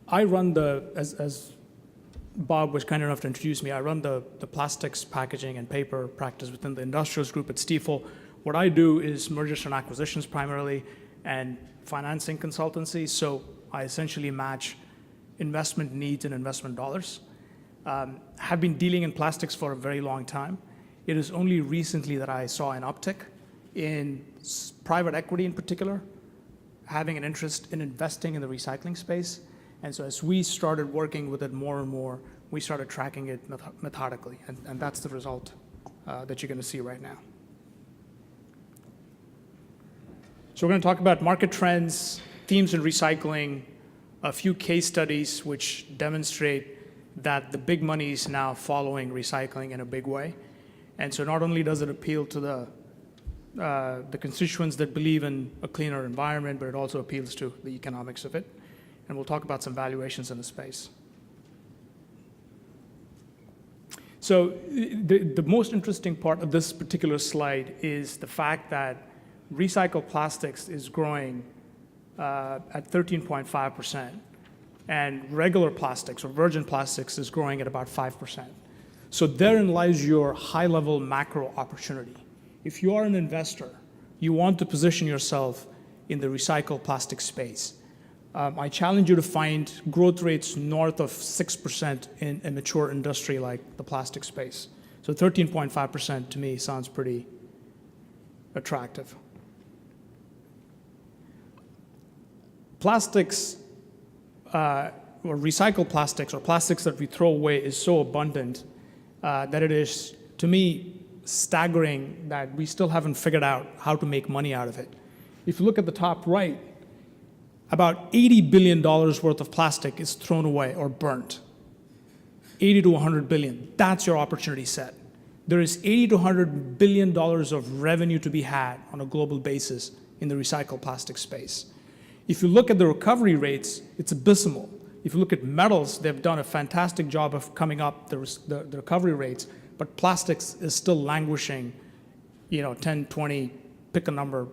I run as Bob was kind enough to introduce me, I run the plastics, packaging, and paper practice within the industrials group at Stifel. What I do is mergers and acquisitions primarily and financing consultancy. So I essentially match investment needs and investment dollars. Have been dealing in plastics for a very long time. It is only recently that I saw an uptick in private equity in particular, having an interest in investing in the recycling space. And so as we started working with it more and more, we started tracking it methodically. And that's the result that you're going to see right now. So we're going to talk about market trends, themes in recycling, a few case studies which demonstrate that the big money is now following recycling in a big way. And so not only does it appeal to the constituents that believe in a cleaner environment, but it also appeals to the economics of it. And we'll talk about some valuations in the space. So the most interesting part of this particular slide is the fact that recycled plastics is growing at 13.5%, and regular plastics or virgin plastics is growing at about 5%. So therein lies your high-level macro opportunity. If you are an investor, you want to position yourself in the recycled plastic space. I challenge you to find growth rates north of 6% in a mature industry like the plastic space. So 13.5% to me sounds pretty attractive. Plastics, or recycled plastics, or plastics that we throw away is so abundant that it is, to me, staggering that we still haven't figured out how to make money out of it. If you look at the top right, about $80 billion worth of plastic is thrown away or burnt. 80 to 100 billion, that's your opportunity set. There is 80 to 100 billion dollars of revenue to be had on a global basis in the recycled plastic space. If you look at the recovery rates, it's abysmal. If you look at metals, they've done a fantastic job of coming up the recovery rates, but plastics is still languishing, 10, 20, pick a number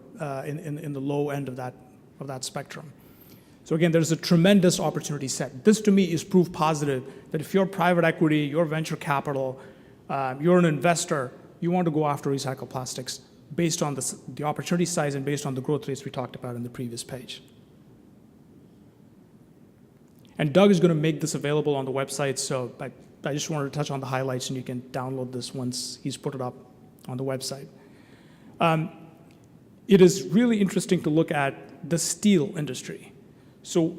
in the low end of that spectrum. So again, there's a tremendous opportunity set. This to me is proof positive that if you're private equity, you're venture capital, you're an investor, you want to go after recycled plastics based on the opportunity size and based on the growth rates we talked about in the previous page. And Doug is going to make this available on the website, so I just wanted to touch on the highlights, and you can download this once he's put it up on the website. It is really interesting to look at the steel industry. So,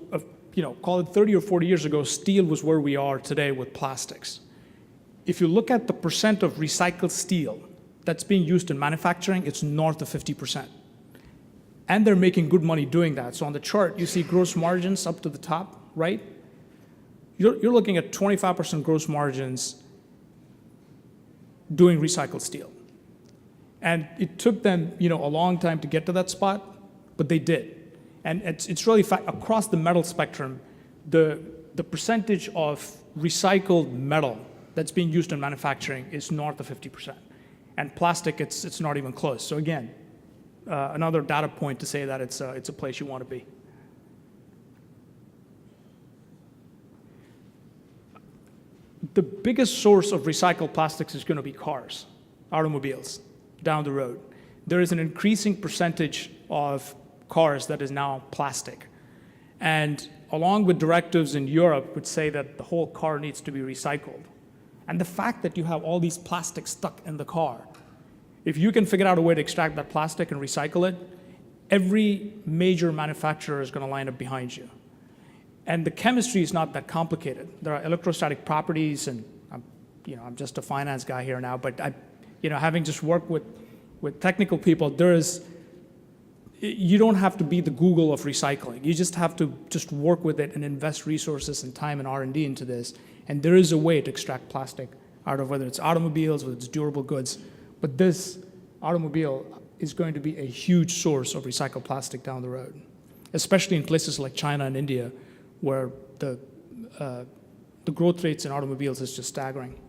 call it 30 or 40 years ago, steel was where we are today with plastics. If you look at the percent of recycled steel that's being used in manufacturing, it's north of 50%. And they're making good money doing that. So on the chart, you see gross margins up to the top, right? You're looking at 25% gross margins doing recycled steel. And it took them, a long time to get to that spot, but they did. And it's really across the metal spectrum, the percentage of recycled metal that's being used in manufacturing is north of 50%. And plastic, it's not even close. So again, another data point to say that it's a place you want to be. The biggest source of recycled plastics is going to be cars, automobiles, down the road. There is an increasing percentage of cars that is now plastic. And along with directives in Europe would say that the whole car needs to be recycled. And the fact that you have all these plastics stuck in the car, if you can figure out a way to extract that plastic and recycle it, every major manufacturer is going to line up behind you. And the chemistry is not that complicated. There are electrostatic properties, and I'm just a finance guy here now, but having just worked with technical people, you don't have to be the Google of recycling. You just have to just work with it and invest resources and time and R&D into this. And there is a way to extract plastic out of whether it's automobiles, whether it's durable goods. But this automobile is going to be a huge source of recycled plastic down the road, especially in places like China and India, where the growth rates in automobiles is just staggering.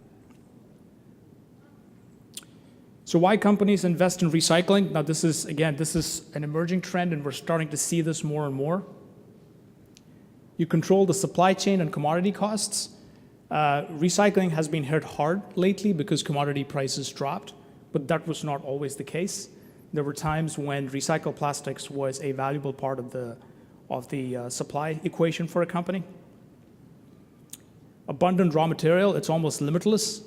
So why companies invest in recycling? Now this is an emerging trend, and we're starting to see this more and more. You control the supply chain and commodity costs. Recycling has been hit hard lately because commodity prices dropped, but that was not always the case. There were times when recycled plastics was a valuable part of the supply equation for a company. Abundant raw material, it's almost limitless.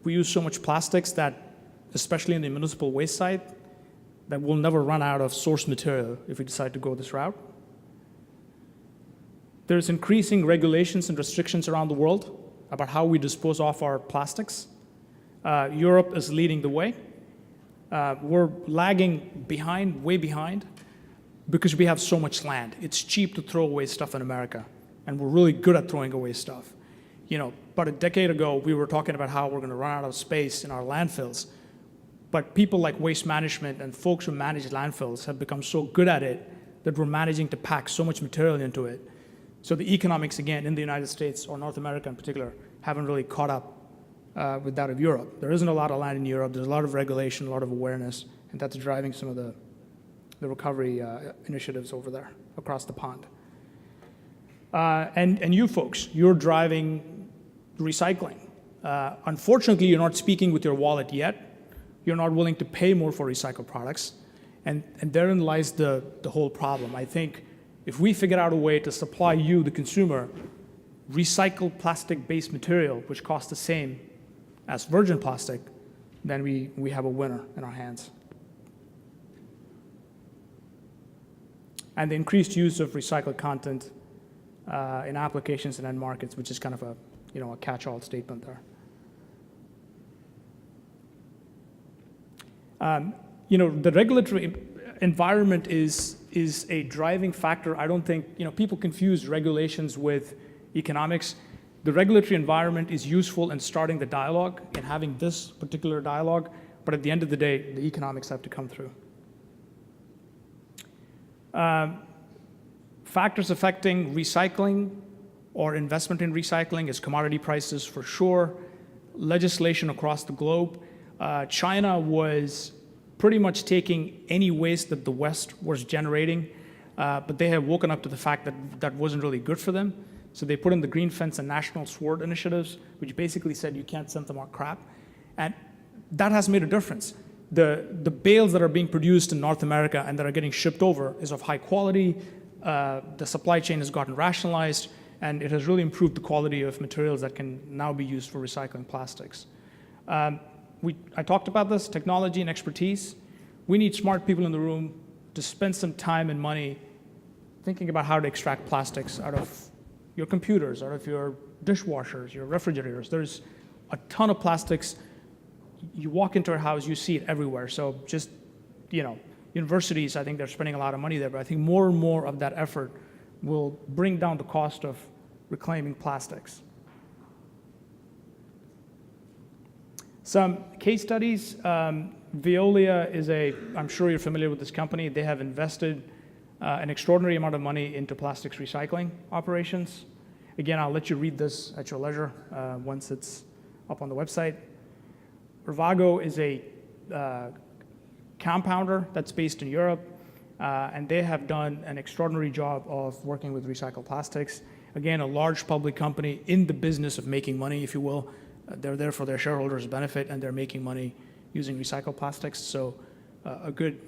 We use so much plastics that, especially in the municipal waste side, that we'll never run out of source material if we decide to go this route. There's increasing regulations and restrictions around the world about how we dispose of our plastics. Europe is leading the way. We're lagging behind, way behind, because we have so much land. It's cheap to throw away stuff in America, and we're really good at throwing away stuff. About a decade ago, we were talking about how we're going to run out of space in our landfills. But people like waste management and folks who manage landfills have become so good at it that we're managing to pack so much material into it. So the economics, again, in the United States, or North America in particular, haven't really caught up with that of Europe. There isn't a lot of land in Europe. There's a lot of regulation, a lot of awareness, and that's driving some of the recovery initiatives over there across the pond. And you folks, you're driving recycling. Unfortunately, you're not speaking with your wallet yet. You're not willing to pay more for recycled products. And therein lies the whole problem. I think if we figure out a way to supply you, the consumer, recycled plastic-based material, which costs the same as virgin plastic, then we have a winner in our hands. And the increased use of recycled content in applications and end markets, which is kind of a catch-all statement there. The regulatory environment is a driving factor. I don't think, people confuse regulations with economics. The regulatory environment is useful in starting the dialogue and having this particular dialogue, but at the end of the day, the economics have to come through. Factors affecting recycling or investment in recycling is commodity prices for sure, legislation across the globe. China was pretty much taking any waste that the West was generating, but they have woken up to the fact that that wasn't really good for them. So they put in the Green Fence and National Sword initiatives, which basically said you can't send them our crap. And that has made a difference. The bales that are being produced in North America and that are getting shipped over is of high quality. The supply chain has gotten rationalized, and it has really improved the quality of materials that can now be used for recycling plastics. I talked about this, technology and expertise. We need smart people in the room to spend some time and money thinking about how to extract plastics out of your computers, out of your dishwashers, your refrigerators. There's a ton of plastics. You walk into a house, you see it everywhere. So just, universities, I think they're spending a lot of money there, but I think more and more of that effort will bring down the cost of reclaiming plastics. Some case studies. Veolia is I'm sure you're familiar with this company. They have invested an extraordinary amount of money into plastics recycling operations. Again, I'll let you read this at your leisure once it's up on the website. Ravago is a compounder that's based in Europe, and they have done an extraordinary job of working with recycled plastics. Again, a large public company in the business of making money, if you will. They're there for their shareholders' benefit, and they're making money using recycled plastics. So a good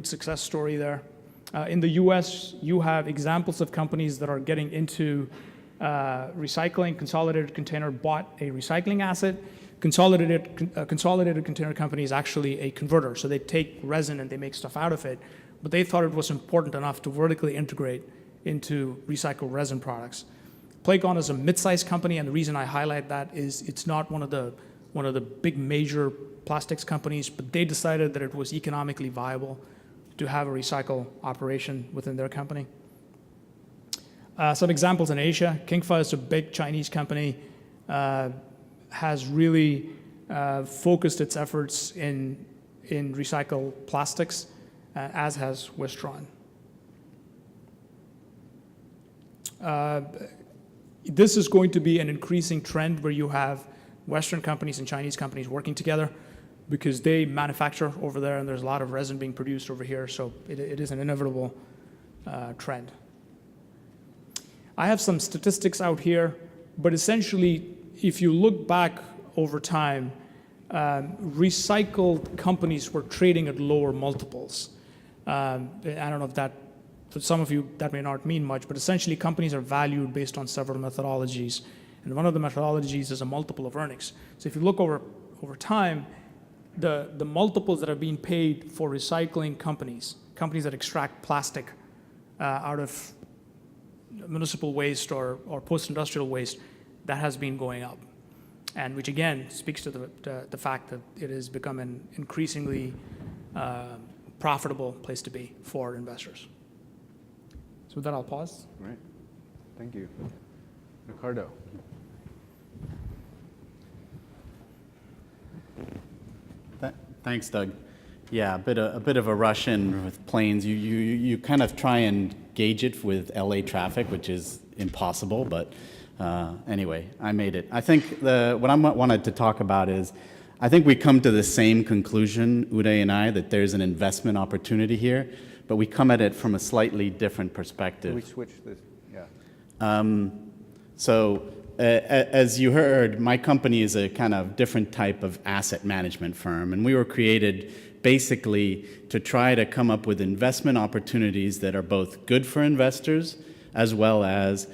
success story there. In the US, you have examples of companies that are getting into recycling. Consolidated Container bought a recycling asset. Consolidated Container Company is actually a converter. So they take resin and they make stuff out of it. But they thought it was important enough to vertically integrate into recycled resin products. Playgon is a mid-sized company, and the reason I highlight that is it's not one of the big major plastics companies, but they decided that it was economically viable to have a recycle operation within their company. Some examples in Asia. Kingfa is a big Chinese company, has really focused its efforts in recycled plastics, as has Wistron. This is going to be an increasing trend where you have Western companies and Chinese companies working together because they manufacture over there and there's a lot of resin being produced over here, so it is an inevitable trend. I have some statistics out here, but essentially, if you look back over time, recycled companies were trading at lower multiples. I don't know if that, for some of you, that may not mean much, but essentially companies are valued based on several methodologies. And one of the methodologies is a multiple of earnings. So if you look over time, the multiples that are being paid for recycling companies that extract plastic out of municipal waste or post-industrial waste, that has been going up. And which again speaks to the fact that it has become an increasingly profitable place to be for investors. So with that, I'll pause. All right. Thank you. Ricardo. Thanks, Doug. Yeah, a bit of a rush in with planes. You kind of try and gauge it with LA traffic, which is impossible, but anyway, I made it. I think what I wanted to talk about is, I think we come to the same conclusion, Uday and I, that there's an investment opportunity here, but we come at it from a slightly different perspective. Can we switch this? Yeah. As you heard, my company is a kind of different type of asset management firm, and we were created basically to try to come up with investment opportunities that are both good for investors as well as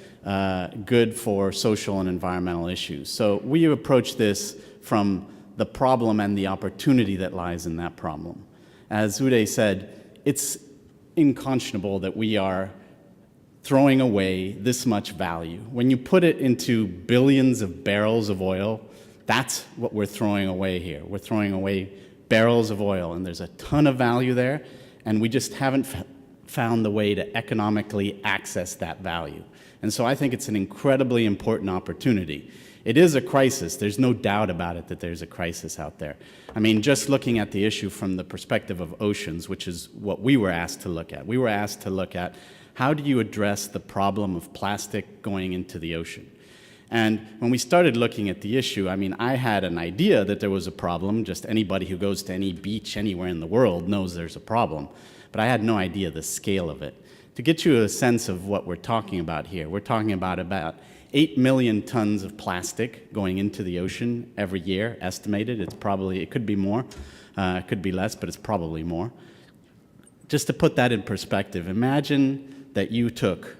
good for social and environmental issues. So we approach this from the problem and the opportunity that lies in that problem. As Uday said, it's unconscionable that we are throwing away this much value. When you put it into billions of barrels of oil, that's what we're throwing away here. We're throwing away barrels of oil, and there's a ton of value there, and we just haven't found the way to economically access that value. And so I think it's an incredibly important opportunity. It is a crisis. There's no doubt about it that there's a crisis out there. I mean, just looking at the issue from the perspective of oceans, which is what we were asked to look at. We were asked to look at, how do you address the problem of plastic going into the ocean? And when we started looking at the issue, I mean, I had an idea that there was a problem. Just anybody who goes to any beach anywhere in the world knows there's a problem. But I had no idea the scale of it. To get you a sense of what we're talking about here, we're talking about 8 million tons of plastic going into the ocean every year, estimated. It could be more, it could be less, but it's probably more. Just to put that in perspective, imagine that you took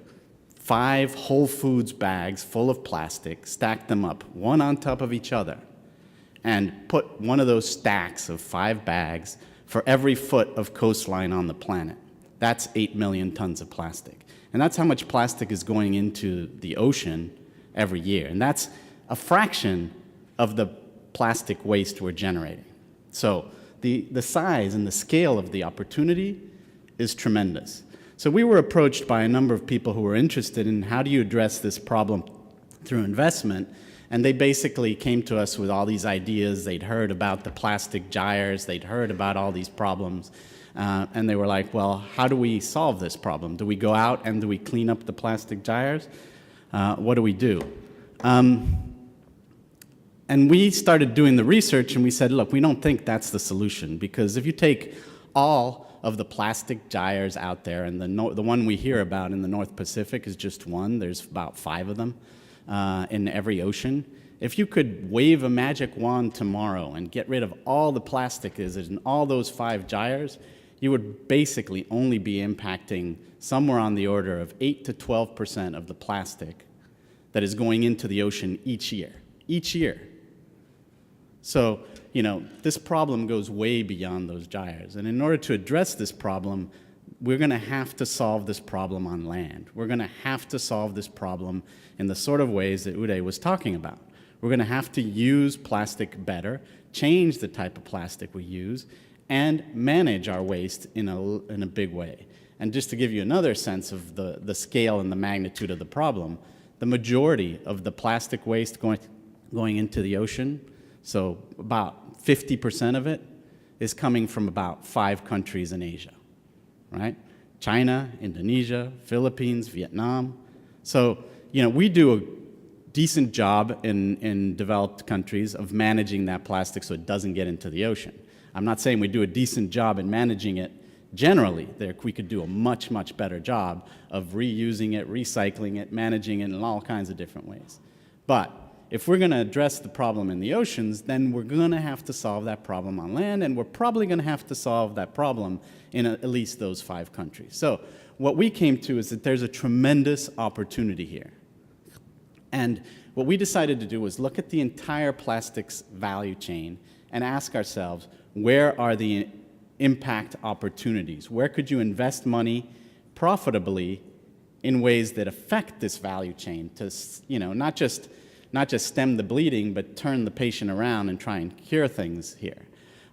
5 Whole Foods bags full of plastic, stacked them up, one on top of each other, and put one of those stacks of 5 bags for every foot of coastline on the planet. That's 8 million tons of plastic. And that's how much plastic is going into the ocean every year. And that's a fraction of the plastic waste we're generating. So the size and the scale of the opportunity is tremendous. So we were approached by a number of people who were interested in how do you address this problem through investment, and they basically came to us with all these ideas. They'd heard about the plastic gyres, they'd heard about all these problems, and they were like, well, how do we solve this problem? Do we go out and do we clean up the plastic gyres? What do we do? And we started doing the research, and we said, look, we don't think that's the solution, because if you take all of the plastic gyres out there, and the one we hear about in the North Pacific is just one. There's about 5 of them in every ocean. If you could wave a magic wand tomorrow and get rid of all the plastic in all those 5 gyres, you would basically only be impacting somewhere on the order of 8 to 12% of the plastic that is going into the ocean each year. Each year. So, you know, this problem goes way beyond those gyres. And in order to address this problem, we're going to have to solve this problem on land. We're going to have to solve this problem in the sort of ways that Uday was talking about. We're going to have to use plastic better, change the type of plastic we use, and manage our waste in a big way. And just to give you another sense of the scale and the magnitude of the problem, the majority of the plastic waste going into the ocean, so about 50% of it, is coming from about 5 countries in Asia, right? China, Indonesia, Philippines, Vietnam. So, you know, we do a decent job in developed countries of managing that plastic so it doesn't get into the ocean. I'm not saying we do a decent job in managing it generally, we could do a much, much better job of reusing it, recycling it, managing it in all kinds of different ways. But if we're going to address the problem in the oceans, then we're going to have to solve that problem on land, and we're probably going to have to solve that problem in at least those 5 countries. So what we came to is that there's a tremendous opportunity here. And what we decided to do was look at the entire plastics value chain and ask ourselves, where are the impact opportunities? Where could you invest money profitably in ways that affect this value chain to, not just stem the bleeding, but turn the patient around and try and cure things here?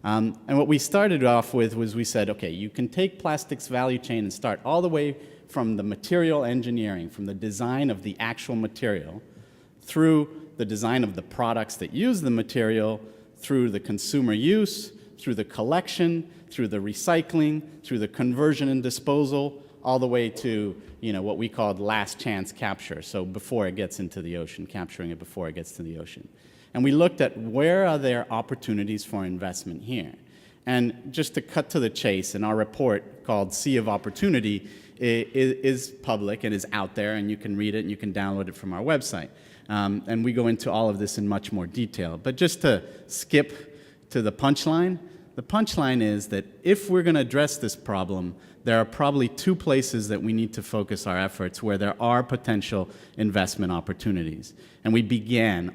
And what we started off with was we said, okay, you can take plastics value chain and start all the way from the material engineering, from the design of the actual material, through the design of the products that use the material, through the consumer use, through the collection, through the recycling, through the conversion and disposal, all the way to what we called last chance capture, so before it gets into the ocean, capturing it before it gets to the ocean. And we looked at where are there opportunities for investment here. And just to cut to the chase, in our report called Sea of Opportunity is public and is out there, and you can read it and you can download it from our website. And we go into all of this in much more detail. But just to skip to the punchline is that if we're going to address this problem, there are probably 2 places that we need to focus our efforts where there are potential investment opportunities. And we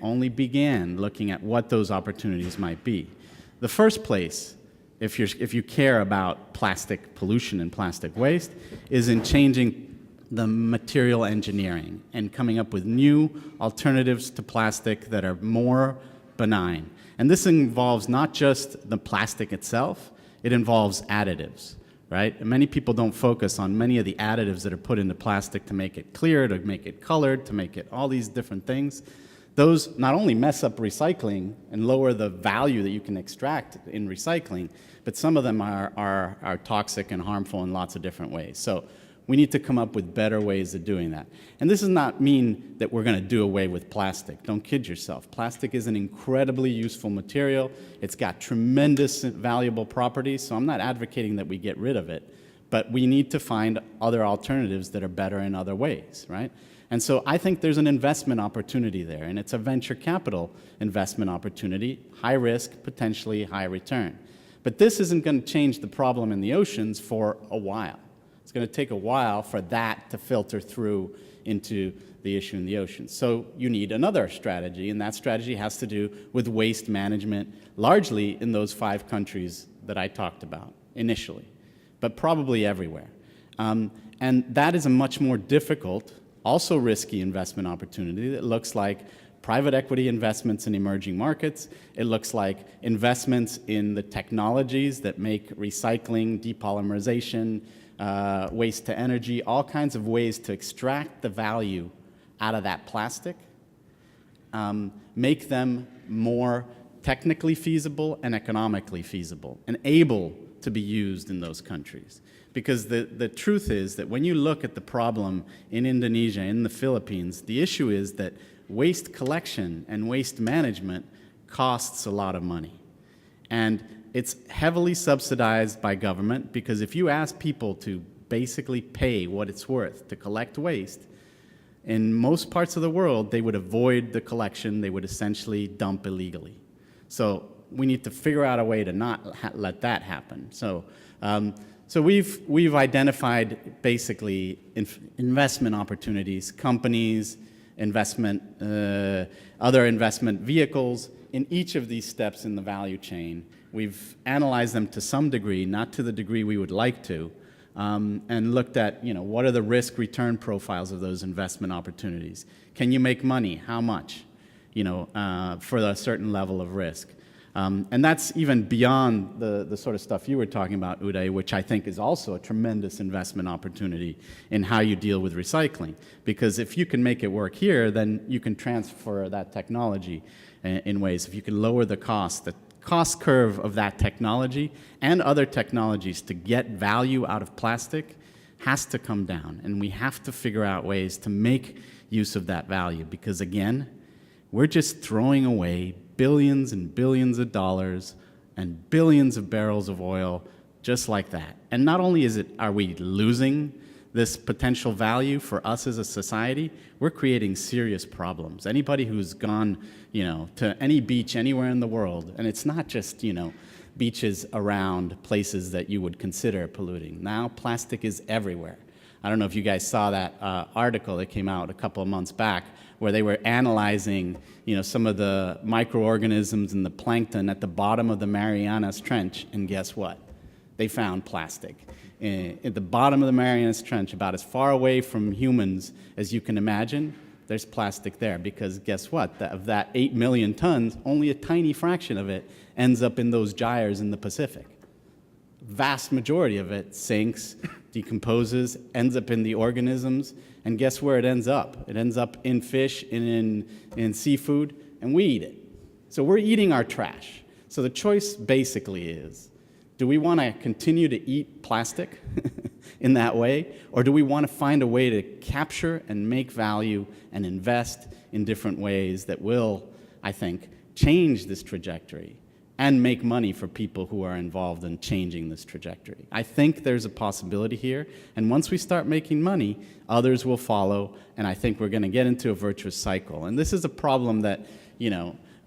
only began looking at what those opportunities might be. The first place, if you care about plastic pollution and plastic waste, is in changing the material engineering and coming up with new alternatives to plastic that are more benign. And this involves not just the plastic itself, it involves additives, right? And many people don't focus on many of the additives that are put into plastic to make it clear, to make it colored, to make it all these different things. Those not only mess up recycling and lower the value that you can extract in recycling, but some of them are toxic and harmful in lots of different ways. So we need to come up with better ways of doing that. And this does not mean that we're going to do away with plastic. Don't kid yourself. Plastic is an incredibly useful material. It's got tremendous valuable properties, so I'm not advocating that we get rid of it, but we need to find other alternatives that are better in other ways, right? And so I think there's an investment opportunity there, and it's a venture capital investment opportunity, high risk, potentially high return. But this isn't going to change the problem in the oceans for a while. It's going to take a while for that to filter through into the issue in the ocean. So you need another strategy, and that strategy has to do with waste management, largely in those 5 countries that I talked about initially, but probably everywhere. And that is a much more difficult, also risky investment opportunity that looks like private equity investments in emerging markets. It looks like investments in the technologies that make recycling, depolymerization, waste to energy, all kinds of ways to extract the value out of that plastic, make them more technically feasible and economically feasible and able to be used in those countries. Because the truth is that when you look at the problem in Indonesia, in the Philippines, the issue is that waste collection and waste management costs a lot of money. And it's heavily subsidized by government, because if you ask people to basically pay what it's worth to collect waste, in most parts of the world, they would avoid the collection. They would essentially dump illegally. So we need to figure out a way to not let that happen. So we've identified basically investment opportunities, companies, other investment vehicles in each of these steps in the value chain. We've analyzed them to some degree, not to the degree we would like to, and looked at, what are the risk-return profiles of those investment opportunities? Can you make money? How much? For a certain level of risk. And that's even beyond the sort of stuff you were talking about, Uday, which I think is also a tremendous investment opportunity in how you deal with recycling. Because if you can make it work here, then you can transfer that technology in ways. If you can lower the cost curve of that technology and other technologies to get value out of plastic has to come down. And we have to figure out ways to make use of that value. Because again, we're just throwing away billions and billions of dollars and billions of barrels of oil just like that. And not only are we losing this potential value for us as a society, we're creating serious problems. Anybody who's gone, to any beach anywhere in the world, and it's not just, beaches around places that you would consider polluting. Now plastic is everywhere. I don't know if you guys saw that article that came out a couple of months back where they were analyzing, some of the microorganisms and the plankton at the bottom of the Marianas Trench, and guess what? They found plastic. At the bottom of the Marianas Trench, about as far away from humans as you can imagine, there's plastic there, because guess what? Of that 8 million tons, only a tiny fraction of it ends up in those gyres in the Pacific. Vast majority of it sinks, decomposes, ends up in the organisms, and guess where it ends up? It ends up in fish and in seafood, and we eat it. So we're eating our trash. So the choice basically is, do we want to continue to eat plastic in that way, or do we want to find a way to capture and make value and invest in different ways that will, I think, change this trajectory and make money for people who are involved in changing this trajectory? I think there's a possibility here, and once we start making money, others will follow, and I think we're going to get into a virtuous cycle. And this is a problem that,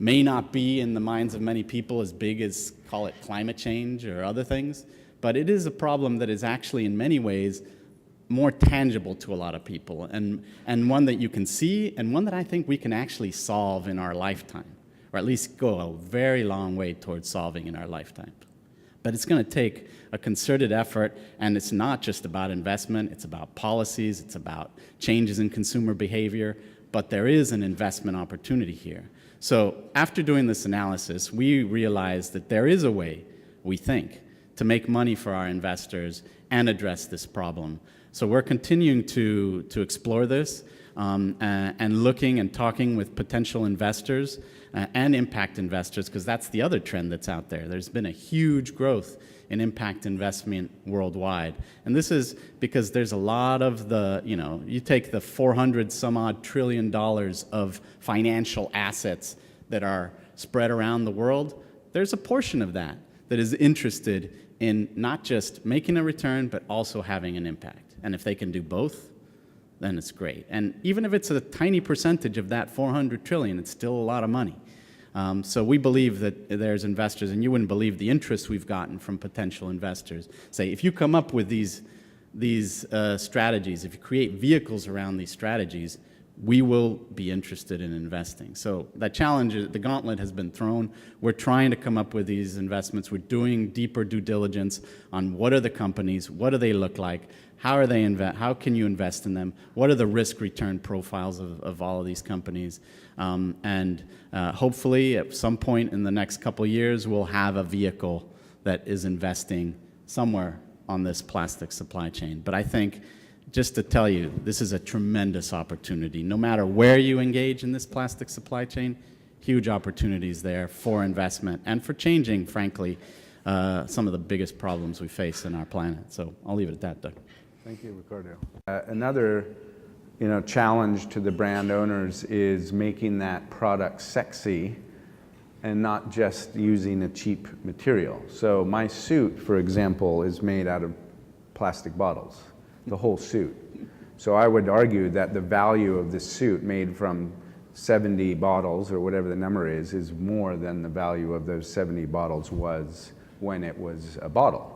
may not be in the minds of many people as big as, call it, climate change or other things, but it is a problem that is actually in many ways more tangible to a lot of people, and one that you can see, and one that I think we can actually solve in our lifetime, or at least go a very long way towards solving in our lifetime. But it's going to take a concerted effort, and it's not just about investment, it's about policies, it's about changes in consumer behavior, but there is an investment opportunity here. So after doing this analysis, we realized that there is a way, we think, to make money for our investors and address this problem. So we're continuing to explore this, and looking and talking with potential investors and impact investors, because that's the other trend that's out there. There's been a huge growth in impact investment worldwide. And this is because there's a lot of you take the 400 some odd trillion dollars of financial assets that are spread around the world, there's a portion of that is interested in not just making a return, but also having an impact. And if they can do both, then it's great. And even if it's a tiny percentage of that 400 trillion, it's still a lot of money. So we believe that there's investors, and you wouldn't believe the interest we've gotten from potential investors. Say, if you come up with these strategies, if you create vehicles around these strategies, we will be interested in investing. So that challenge, the gauntlet has been thrown. We're trying to come up with these investments. We're doing deeper due diligence on what are the companies, what do they look like, how can you invest in them, what are the risk-return profiles of all of these companies, and hopefully at some point in the next couple of years we'll have a vehicle that is investing somewhere on this plastic supply chain. But I think, just to tell you, this is a tremendous opportunity. No matter where you engage in this plastic supply chain, huge opportunities there for investment and for changing, frankly, some of the biggest problems we face in our planet. So I'll leave it at that, Doug. Thank you, Ricardo. Another challenge to the brand owners is making that product sexy and not just using a cheap material. So my suit, for example, is made out of plastic bottles, the whole suit. So I would argue that the value of this suit made from 70 bottles, or whatever the number is more than the value of those 70 bottles was when it was a bottle.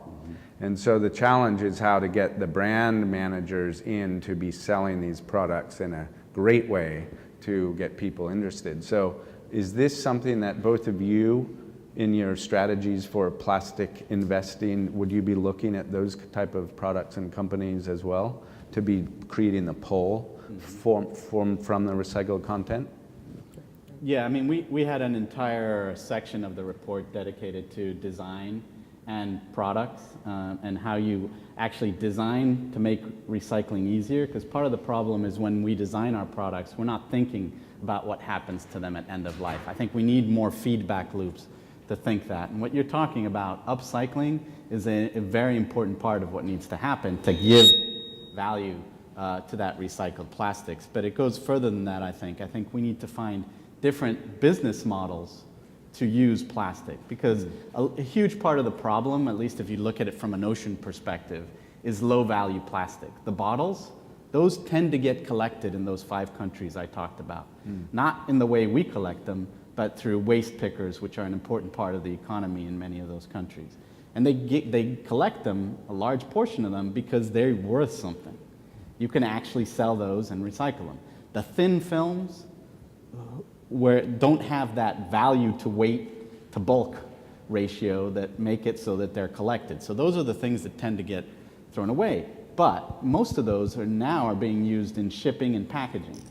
And so the challenge is how to get the brand managers in to be selling these products in a great way to get people interested. So is this something that both of you, in your strategies for plastic investing, would you be looking at those type of products and companies as well to be creating the pull from the recycled content? Yeah, I mean, we had an entire section of the report dedicated to design and products, and how you actually design to make recycling easier, because part of the problem is when we design our products, we're not thinking about what happens to them at end of life. I think we need more feedback loops to think that. And what you're talking about, upcycling, is a very important part of what needs to happen to give value to that recycled plastics. But it goes further than that, I think. I think we need to find different business models to use plastic, because a huge part of the problem, at least if you look at it from an ocean perspective, is low value plastic. The bottles, those tend to get collected in those 5 countries I talked about. Not in the way we collect them, but through waste pickers, which are an important part of the economy in many of those countries. And they collect them, a large portion of them, because they're worth something. You can actually sell those and recycle them. The thin films don't have that value to weight to bulk ratio that make it so that they're collected. So those are the things that tend to get thrown away. But most of those now are being used in shipping and packaging.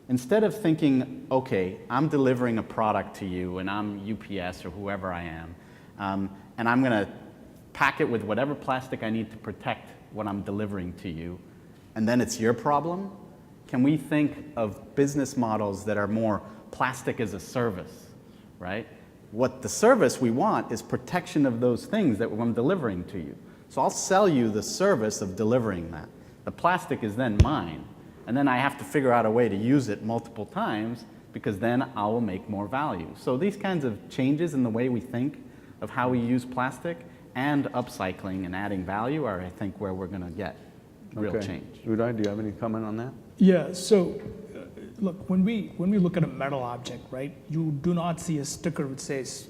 Instead of thinking, okay, I'm delivering a product to you and I'm UPS or whoever I am, and I'm going to pack it with whatever plastic I need to protect what I'm delivering to you, and then it's your problem, can we think of business models that are more plastic as a service, right? What the service we want is protection of those things that I'm delivering to you. So I'll sell you the service of delivering that. The plastic is then mine. And then I have to figure out a way to use it multiple times, because then I will make more value. So these kinds of changes in the way we think of how we use plastic and upcycling and adding value are, I think, where we're going to get real change. Uday, do you have any comment on that? Yeah, so look, when we look at a metal object, right, you do not see a sticker which says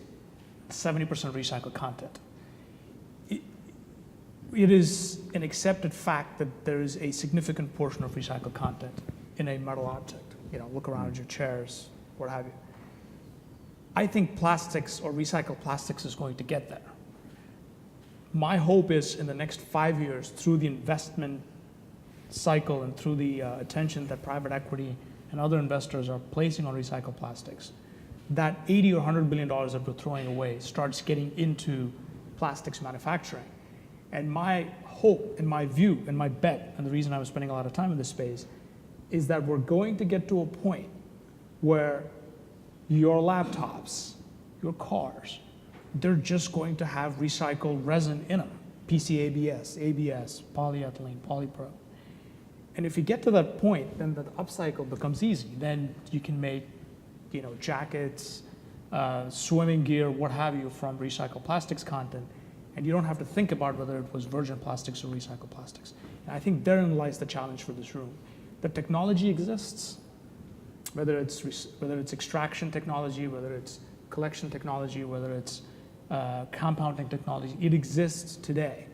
70% recycled content. It is an accepted fact that there is a significant portion of recycled content in a metal object. You know, look around at your chairs, what have you. I think plastics or recycled plastics is going to get there. My hope is in the next 5 years, through the investment cycle and through the attention that private equity and other investors are placing on recycled plastics, that $80 or $100 billion that we're throwing away starts getting into plastics manufacturing. And my hope and my view and my bet, and the reason I'm spending a lot of time in this space, is that we're going to get to a point where your laptops, your cars, they're just going to have recycled resin in them. PCABS, ABS, polyethylene, polypro. And if you get to that point, then the upcycle becomes easy. Then you can make, you know, jackets, swimming gear, what have you, from recycled plastics content. And you don't have to think about whether it was virgin plastics or recycled plastics. And I think therein lies the challenge for this room. The technology exists, whether it's extraction technology, whether it's collection technology, whether it's compounding technology, it exists today.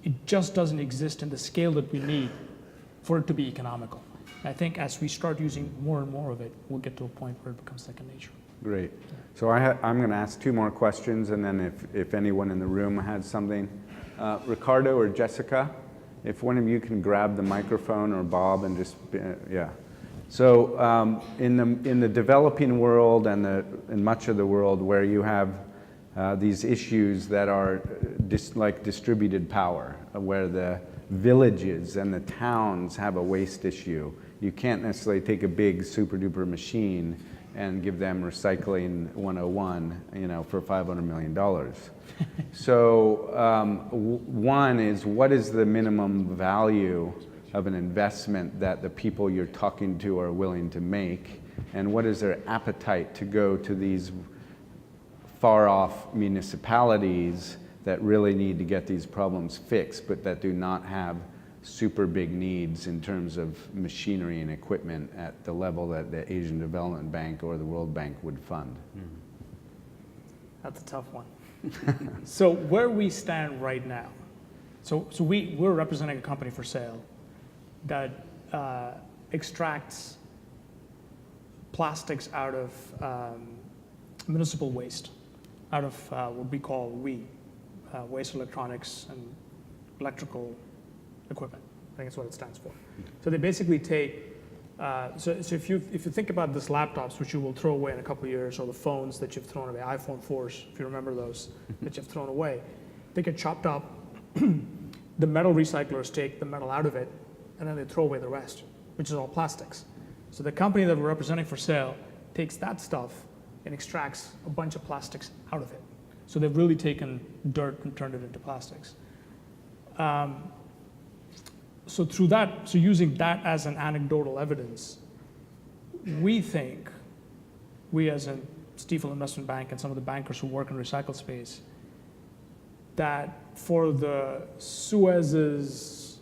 It just doesn't exist in the scale that we need for it to be economical. And I think as we start using more and more of it, we'll get to a point where it becomes second nature. Great. So I'm going to ask 2 more questions, and then if anyone in the room has something. Ricardo or Jessica, if one of you can grab the microphone, or Bob, and just, yeah. So in the developing world and in much of the world where you have these issues that are like distributed power, where the villages and the towns have a waste issue, you can't necessarily take a big super duper machine and give them recycling 101, you know, for $500 million. So one is, what is the minimum value of an investment that the people you're talking to are willing to make? And what is their appetite to go to these far off municipalities that really need to get these problems fixed, but that do not have super big needs in terms of machinery and equipment at the level that the Asian Development Bank or the World Bank would fund? That's a tough one. So where we stand right now, so we're representing a company for sale that extracts plastics out of municipal waste, out of what we call waste electronics and electrical equipment. I think that's what it stands for. So they basically take, so if you think about these laptops, which you will throw away in a couple of years, or the phones that you've thrown away, iPhone 4s, if you remember those, that you've thrown away, they get chopped up. The metal recyclers take the metal out of it, and then they throw away the rest, which is all plastics. So the company that we're representing for sale takes that stuff and extracts a bunch of plastics out of it. So they've really taken dirt and turned it into plastics. So through that, so using that as an anecdotal evidence, we think, we as an Stifel Investment Bank and some of the bankers who work in recycle space, that for the Suezes,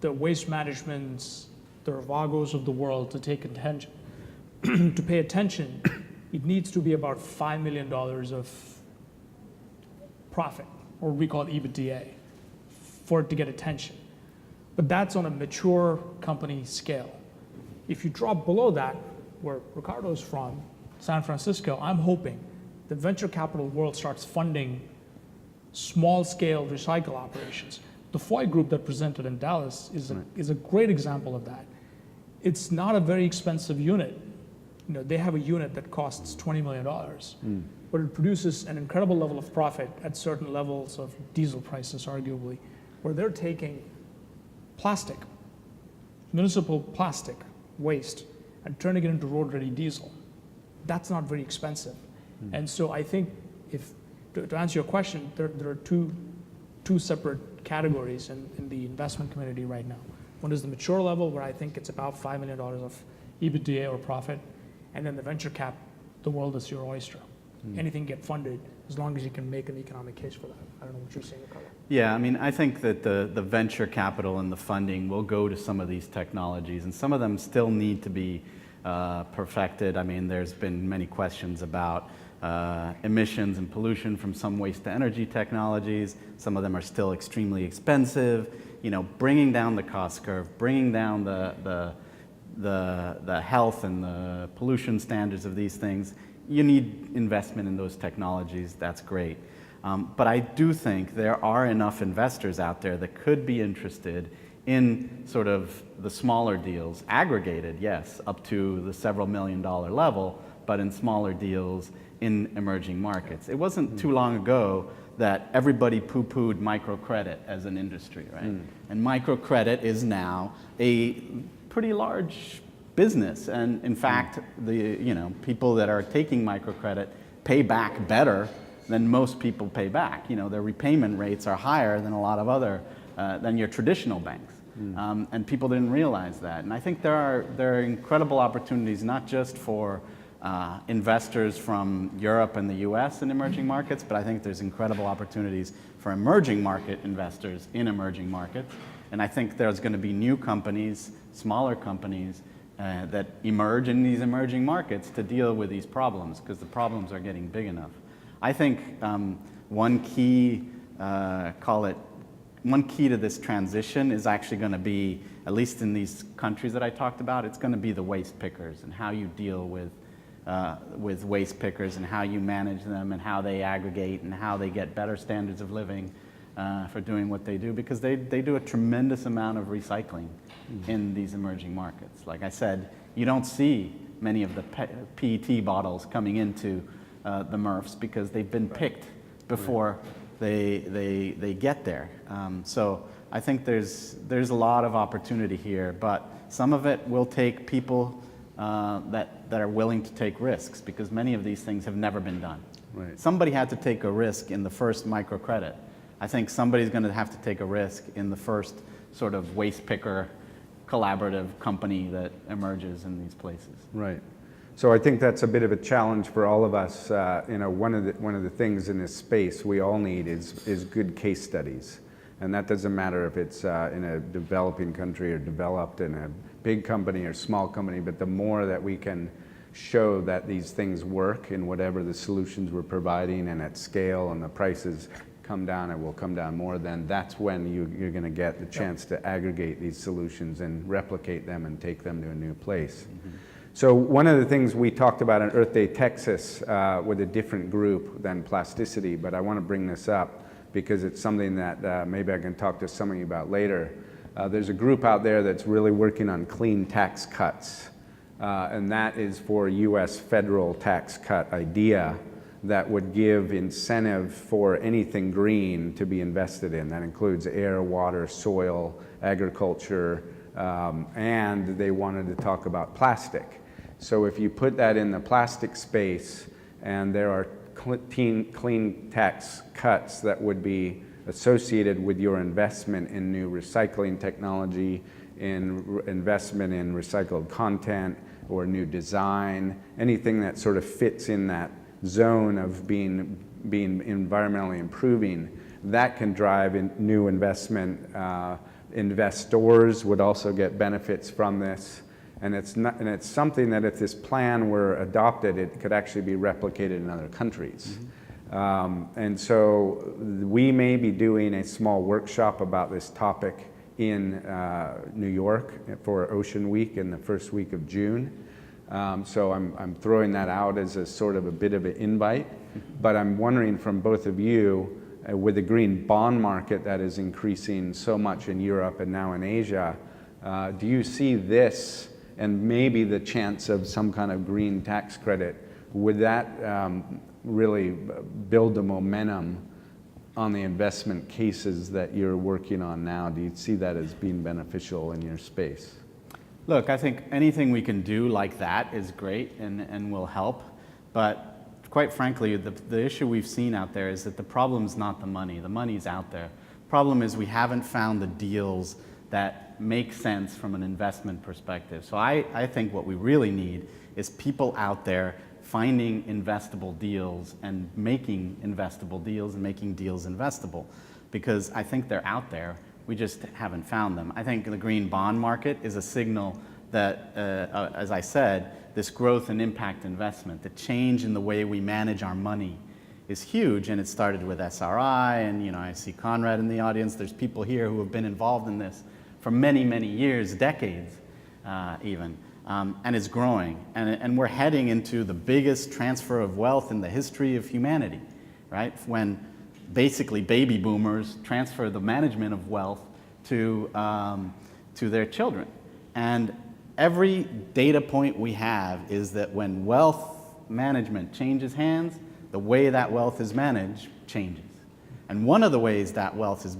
the waste managements, the Ravagos of the world to take attention, to pay attention, it needs to be about $5 million of profit, or we call it EBITDA, for it to get attention. But that's on a mature company scale. If you drop below that, where Ricardo's from, San Francisco, I'm hoping the venture capital world starts funding small-scale recycle operations. The Foy Group that presented in Dallas is a great example of that. It's not a very expensive unit. You know, they have a unit that costs $20 million, but it produces an incredible level of profit at certain levels of diesel prices, arguably, where they're taking plastic, municipal plastic waste, and turning it into road-ready diesel. That's not very expensive. And so I think, if to answer your question, there are two separate categories in the investment community right now. One is the mature level, where I think it's about $5 million of EBITDA or profit, and then the venture cap, the world is your oyster. Anything get funded as long as you can make an economic case for that. I don't know what you're saying, Ricardo. Yeah, I mean, I think that the venture capital and the funding will go to some of these technologies, and some of them still need to be perfected. I mean, there's been many questions about emissions and pollution from some waste to energy technologies. Some of them are still extremely expensive. You know, bringing down the cost curve, bringing down the health and the pollution standards of these things. You need investment in those technologies. That's great. But I do think there are enough investors out there that could be interested in sort of the smaller deals, aggregated, yes, up to the several $million level, but in smaller deals in emerging markets. It wasn't too long ago that everybody poo-pooed microcredit as an industry, right? And microcredit is now a pretty large business, and in fact, the people that are taking microcredit pay back better than most people pay back. You know, their repayment rates are higher than a lot of other than your traditional banks, and people didn't realize that. And I think there are incredible opportunities, not just for investors from Europe and the U.S. in emerging markets, but I think there's incredible opportunities for emerging market investors in emerging markets. And I think there's going to be new companies, smaller companies, that emerge in these emerging markets to deal with these problems, because the problems are getting big enough. I think one key to this transition is actually going to be, at least in these countries that I talked about, it's going to be the waste pickers and how you deal with waste pickers and how you manage them and how they aggregate and how they get better standards of living for doing what they do, because they do a tremendous amount of recycling in these emerging markets. Like I said, you don't see many of the PET bottles coming into the MRFs because they've been picked before they get there. So I think there's a lot of opportunity here, but some of it will take people that are willing to take risks, because many of these things have never been done. Right. Somebody had to take a risk in the first microcredit. I think somebody's going to have to take a risk in the first sort of waste picker collaborative company that emerges in these places. Right. So I think that's a bit of a challenge for all of us. One of the things in this space we all need is good case studies, and that doesn't matter if it's in a developing country or developed in a big company or small company. But the more that we can show that these things work in whatever the solutions we're providing and at scale, and the prices come down, it will come down more, then that's when you're going to get the chance to aggregate these solutions and replicate them and take them to a new place. So one of the things we talked about on Earth Day Texas with a different group than plasticity, but I want to bring this up because it's something that maybe I can talk to some of you about later. There's a group out there that's really working on clean tax cuts, and that is for U.S. federal tax cut idea that would give incentive for anything green to be invested in. That includes air, water, soil, agriculture, and they wanted to talk about plastic. So if you put that in the plastic space, and there are clean tax cuts that would be associated with your investment in new recycling technology, in investment in recycled content or new design, anything that sort of fits in that zone of being environmentally improving, that can drive in new investment. Investors would also get benefits from this. And it's something that if this plan were adopted, it could actually be replicated in other countries. And so we may be doing a small workshop about this topic in New York for Ocean Week in the first week of June. So I'm throwing that out as a sort of a bit of an invite. But I'm wondering from both of you, with the green bond market that is increasing so much in Europe and now in Asia, do you see this and maybe the chance of some kind of green tax credit, would that really build the momentum on the investment cases that you're working on now? Do you see that as being beneficial in your space? Look, I think anything we can do like that is great and will help. But quite frankly, the issue we've seen out there is that the problem's not the money. The money's out there. The problem is we haven't found the deals that make sense from an investment perspective. So I think what we really need is people out there finding investable deals and making investable deals and making deals investable, because I think they're out there. We just haven't found them. I think the green bond market is a signal that, as I said, this growth and impact investment, the change in the way we manage our money is huge, and it started with SRI, and I see Conrad in the audience. There's people here who have been involved in this for many, many years, decades even. And it's growing, and we're heading into the biggest transfer of wealth in the history of humanity, right? When basically baby boomers transfer the management of wealth to their children. And every data point we have is that when wealth management changes hands, the way that wealth is managed changes. And one of the ways that wealth is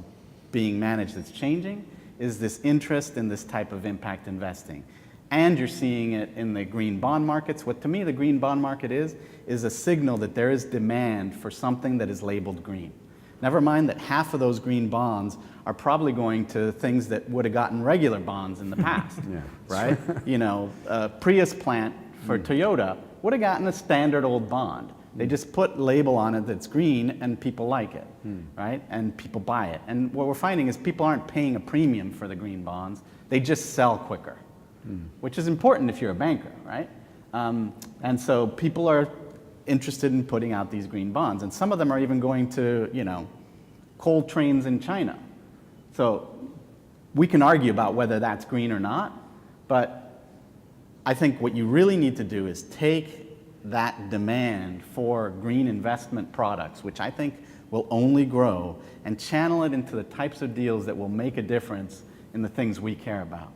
being managed that's changing is this interest in this type of impact investing. And you're seeing it in the green bond markets. What to me the green bond market is a signal that there is demand for something that is labeled green. Never mind that half of those green bonds are probably going to things that would have gotten regular bonds in the past, right? A Prius plant for Toyota would have gotten a standard old bond. They just put a label on it that's green, and people like it, right? And people buy it. And what we're finding is people aren't paying a premium for the green bonds. They just sell quicker, which is important if you're a banker, right? And so people are interested in putting out these green bonds. And some of them are even going to, coal trains in China. So we can argue about whether that's green or not, but I think what you really need to do is take that demand for green investment products, which I think will only grow, and channel it into the types of deals that will make a difference in the things we care about.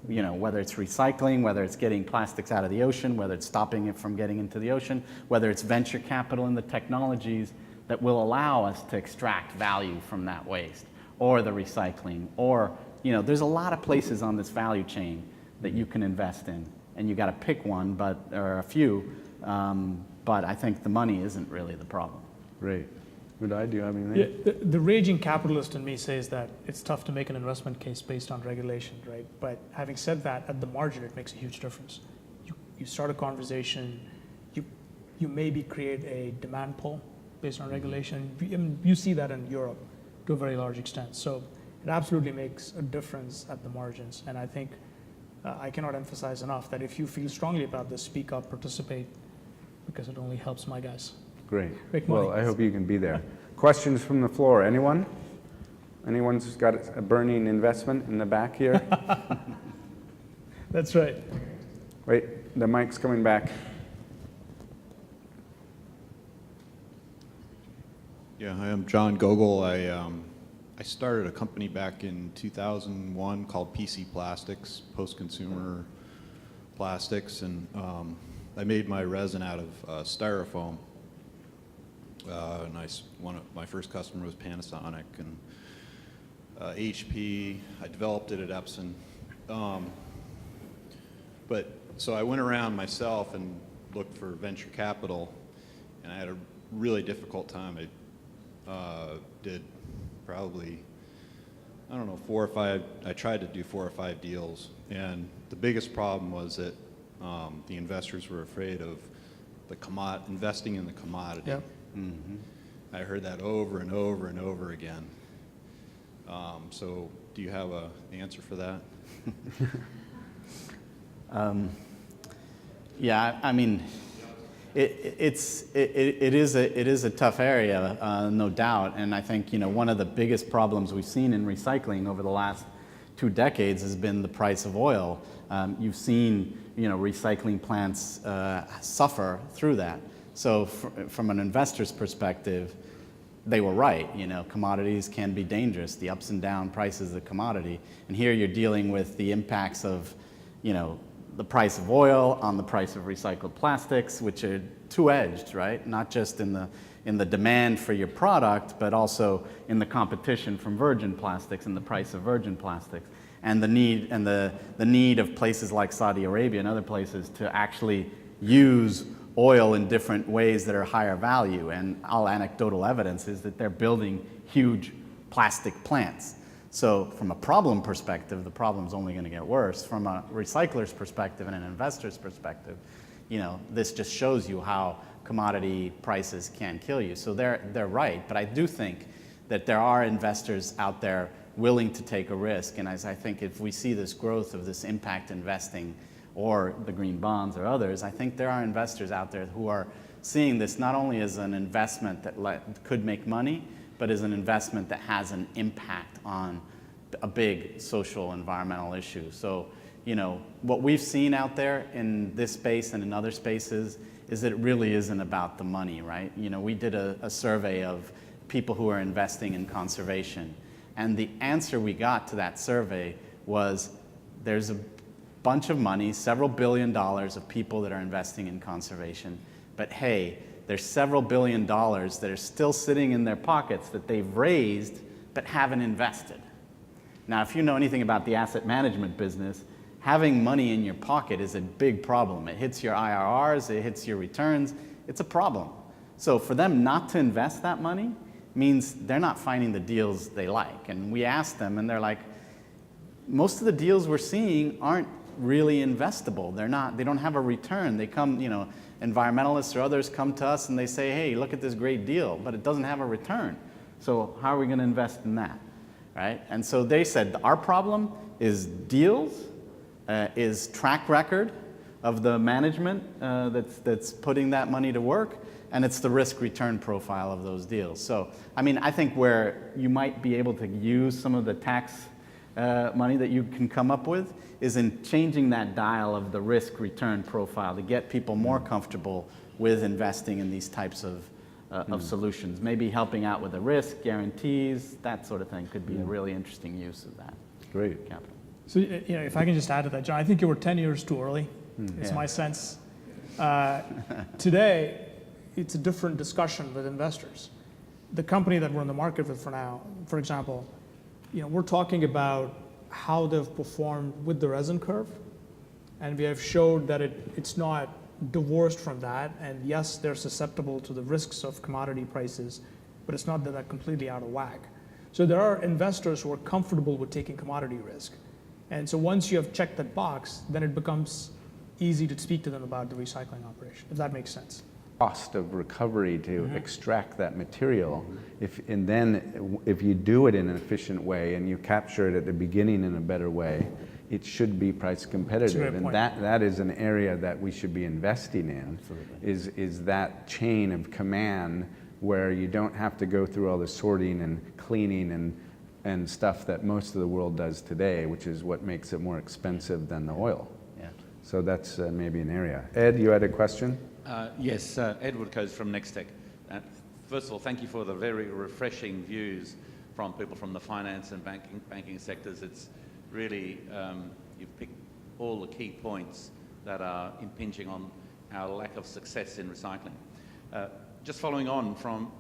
Whether it's recycling, whether it's getting plastics out of the ocean, whether it's stopping it from getting into the ocean, whether it's venture capital in the technologies that will allow us to extract value from that waste, or the recycling, or, there's a lot of places on this value chain that you can invest in, and you got to pick one, or a few, but I think the money isn't really the problem. Great. Uday, do you have anything? Yeah, the raging capitalist in me says that it's tough to make an investment case based on regulation, right? But having said that, at the margin, it makes a huge difference. You start a conversation, you maybe create a demand pull based on regulation. You see that in Europe to a very large extent. So it absolutely makes a difference at the margins. And I think I cannot emphasize enough that if you feel strongly about this, speak up, participate, because it only helps my guys. Great. Make money. Well, I hope you can be there. Questions from the floor? Anyone? Anyone's got a burning investment in the back here? That's right. Wait, the mic's coming back. Yeah, hi, I'm John Gogol. I started a company back in 2001 called PC Plastics, post-consumer plastics, and I made my resin out of styrofoam. One of my first customer was Panasonic and HP. I developed it at Epson. So I went around myself and looked for venture capital, and I had a really difficult time. I did probably, 4 or 5, I tried to do 4 or 5 deals, and the biggest problem was that the investors were afraid of investing in the commodity. Yep. I heard that over and over and over again. So do you have an answer for that? Yeah, I mean, it is a tough area, no doubt. And I think, you know, one of the biggest problems we've seen in recycling over the last 2 decades has been the price of oil. You've seen, you know, recycling plants suffer through that. So from an investor's perspective, they were right. You know, commodities can be dangerous, the ups and down prices of commodity. And here you're dealing with the impacts of, you know, the price of oil on the price of recycled plastics, which are two-edged, right? Not just in the demand for your product, but also in the competition from virgin plastics and the price of virgin plastics, and the need of places like Saudi Arabia and other places to actually use oil in different ways that are higher value. And all anecdotal evidence is that they're building huge plastic plants. So from a problem perspective, the problem's only going to get worse. From a recycler's perspective and an investor's perspective, you know, this just shows you how commodity prices can kill you. So they're right, but I do think that there are investors out there willing to take a risk. And as I think if we see this growth of this impact investing or the green bonds or others, I think there are investors out there who are seeing this not only as an investment that could make money, but as an investment that has an impact on a big social environmental issue. So, you know, what we've seen out there in this space and in other spaces is that it really isn't about the money, right? You know, we did a survey of people who are investing in conservation, and the answer we got to that survey was there's a bunch of money, several $billion of people that are investing in conservation, but hey, there's several $billion that are still sitting in their pockets that they've raised but haven't invested. Now, if you know anything about the asset management business, having money in your pocket is a big problem. It hits your IRRs, it hits your returns, it's a problem. So for them not to invest that money means they're not finding the deals they like. And we asked them and they're like, most of the deals we're seeing aren't really investable. They don't have a return. They come, you know, environmentalists or others come to us and they say, hey, look at this great deal, but it doesn't have a return. So how are we going to invest in that, right? And so they said, our problem is deals, is track record of the management that's putting that money to work, and it's the risk return profile of those deals. So, I mean, I think where you might be able to use some of the tax money that you can come up with is in changing that dial of the risk return profile to get people more comfortable with investing in these types of solutions. Maybe helping out with the risk, guarantees, that sort of thing could be a really interesting use of that. Great. Capital. So, you know, if I can just add to that, John, I think you were 10 years too early. It's my sense. Today, it's a different discussion with investors. The company that we're in the market with for now, for example, you know, we're talking about how they've performed with the resin curve, and we have showed that it's not divorced from that, and yes, they're susceptible to the risks of commodity prices, but it's not that they're completely out of whack. So there are investors who are comfortable with taking commodity risk. And so once you have checked that box, then it becomes easy to speak to them about the recycling operation, if that makes sense. Cost of recovery to extract that material, if you do it in an efficient way and you capture it at the beginning in a better way, it should be price competitive. And that is an area that we should be investing in. Absolutely. Is that chain of command where you don't have to go through all the sorting and cleaning and stuff that most of the world does today, which is what makes it more expensive than the oil. Yeah. So that's maybe an area. Ed, you had a question? Yes, Edward Coase from Nextech. First of all, thank you for the very refreshing views from people from the finance and banking sectors. It's really, you've picked all the key points that are impinging on our lack of success in recycling. Just following on from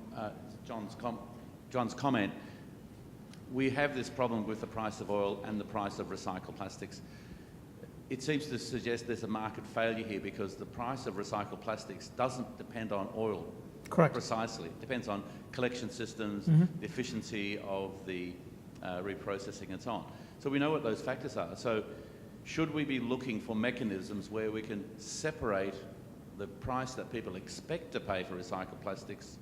John's comment, we have this problem with the price of oil and the price of recycled plastics. It seems to suggest there's a market failure here because the price of recycled plastics doesn't depend on oil. Correct. Precisely. It depends on collection systems, the efficiency of the reprocessing and so on. So we know what those factors are. So should we be looking for mechanisms where we can separate the price that people expect to pay for recycled plastics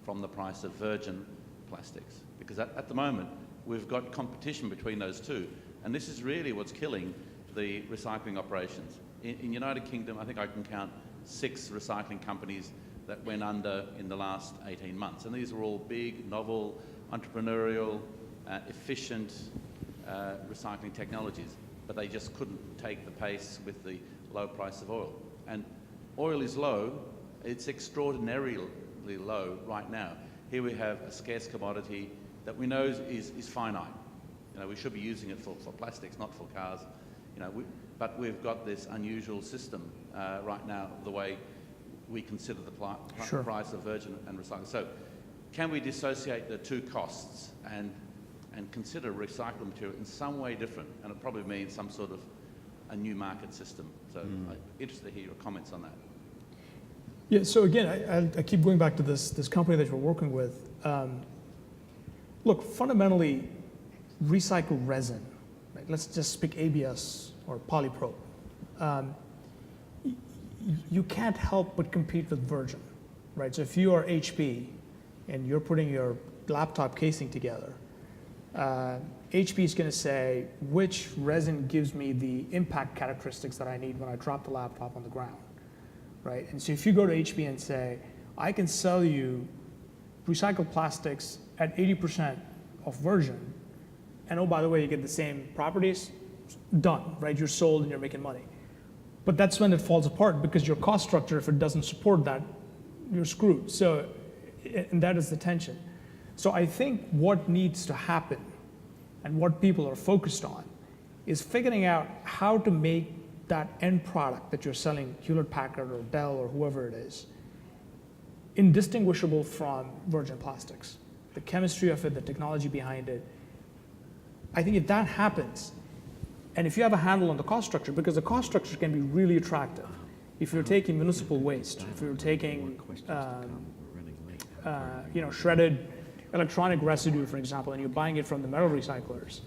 from the price of virgin plastics. Because at the moment, we've got competition between those two. And this is really what's killing the recycling operations. In United Kingdom, I think I can count 6 recycling companies that went under in the last 18 months. And these were all big, novel, entrepreneurial, efficient recycling technologies. But they just couldn't take the pace with the low price of oil. And oil is low. It's extraordinarily low right now. Here we have a scarce commodity that we know is finite. You know, we should be using it for plastics, not for cars. You know, but we've got this unusual system right now, the way we consider the price of virgin and recycled. So can we dissociate the two costs and consider recycled material in some way different? And it probably means some sort of a new market system. So I'm interested to hear your comments on that. Yeah, so again, I keep going back to this company that you're working with. Look, fundamentally, recycled resin, right? Let's just pick ABS or polypro. You can't help but compete with virgin, right? So if you are HP and you're putting your laptop casing together, HP is going to say, which resin gives me the impact characteristics that I need when I drop the laptop on the ground, right? And so if you go to HP and say, I can sell you recycled plastics at 80% of virgin, and oh, by the way, you get the same properties, done, right? You're sold and you're making money. But that's when it falls apart, because your cost structure, if it doesn't support that, you're screwed. So, and that is the tension. So I think what needs to happen and what people are focused on is figuring out how to make that end product that you're selling, Hewlett-Packard or Dell or whoever it is, indistinguishable from virgin plastics. The chemistry of it, the technology behind it. I think if that happens, and if you have a handle on the cost structure, because the cost structure can be really attractive. If you're taking municipal waste, if you're taking shredded electronic residue, for example, and you're buying it from the metal recyclers,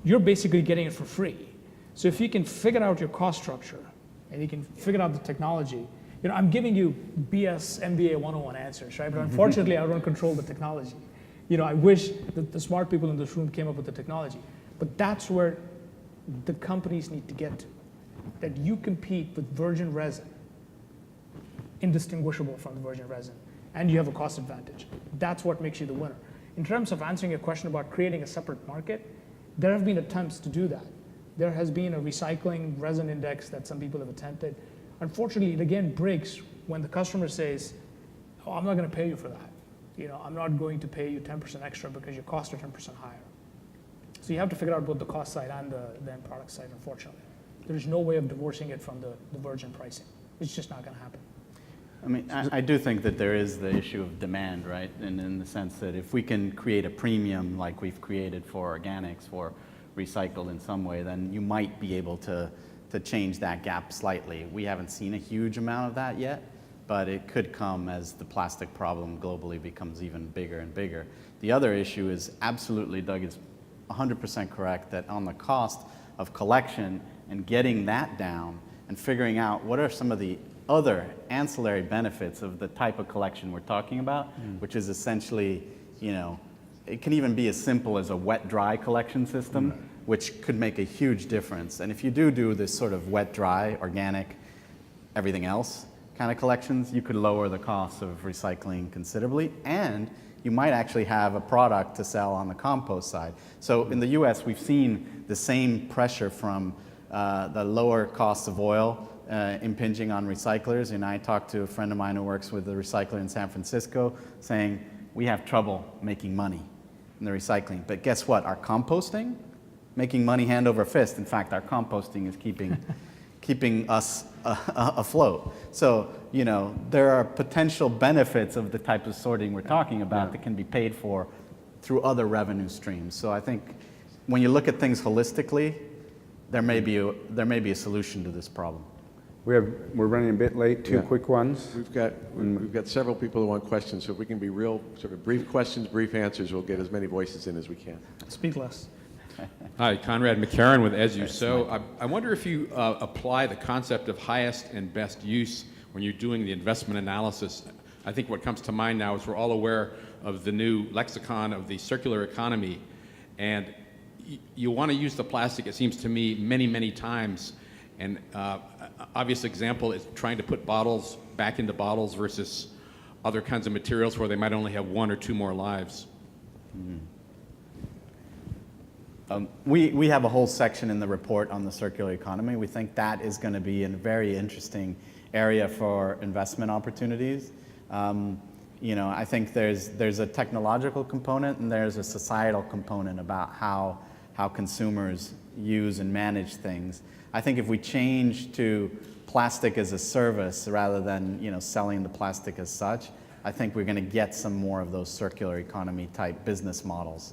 you're basically getting it for free. So if you can figure out your cost structure and you can figure out the technology, you know, I'm giving you BS MBA 101 answers, right? But unfortunately, I don't control the technology. You know, I wish that the smart people in this room came up with the technology. But that's where the companies need to get to, that you compete with virgin resin, indistinguishable from the virgin resin, and you have a cost advantage. That's what makes you the winner. In terms of answering your question about creating a separate market, there have been attempts to do that. There has been a recycling resin index that some people have attempted. Unfortunately, it again breaks when the customer says, oh, I'm not going to pay you for that. You know, I'm not going to pay you 10% extra because your costs are 10% higher. So you have to figure out both the cost side and the end product side, unfortunately. There's no way of divorcing it from the virgin pricing. It's just not going to happen. I mean, I do think that there is the issue of demand, right? And in the sense that if we can create a premium like we've created for organics, for recycled in some way, then you might be able to change that gap slightly. We haven't seen a huge amount of that yet, but it could come as the plastic problem globally becomes even bigger and bigger. The other issue is absolutely, Doug is 100% correct, that on the cost of collection and getting that down and figuring out what are some of the other ancillary benefits of the type of collection we're talking about, which is essentially, you know, it can even be as simple as a wet-dry collection system, which could make a huge difference. And if you do this sort of wet-dry, organic, everything else kind of collections, you could lower the cost of recycling considerably, and you might actually have a product to sell on the compost side. So in the US, we've seen the same pressure from the lower costs of oil impinging on recyclers. And I talked to a friend of mine who works with a recycler in San Francisco saying, we have trouble making money in the recycling. But guess what? Our composting, making money hand over fist. In fact, our composting is keeping us afloat. So, you know, there are potential benefits of the type of sorting we're talking about that can be paid for through other revenue streams. So I think when you look at things holistically, there may be a solution to this problem. We're running a bit late. Two quick ones. We've got several people who want questions, so if we can be real sort of brief questions, brief answers, we'll get as many voices in as we can. Speak less. Hi, Conrad McCarran with As You Sow. I wonder if you apply the concept of highest and best use when you're doing the investment analysis, I think what comes to mind now is we're all aware of the new lexicon of the circular economy, and you want to use the plastic, it seems to me, many, many times. And obvious example is trying to put bottles back into bottles versus other kinds of materials where they might only have 1 or 2 more lives. We have a whole section in the report on the circular economy. We think that is going to be a very interesting area for investment opportunities. I think there's a technological component and there's a societal component about how consumers use and manage things. I think if we change to plastic as a service rather than selling the plastic as such, I think we're going to get some more of those circular economy type business models.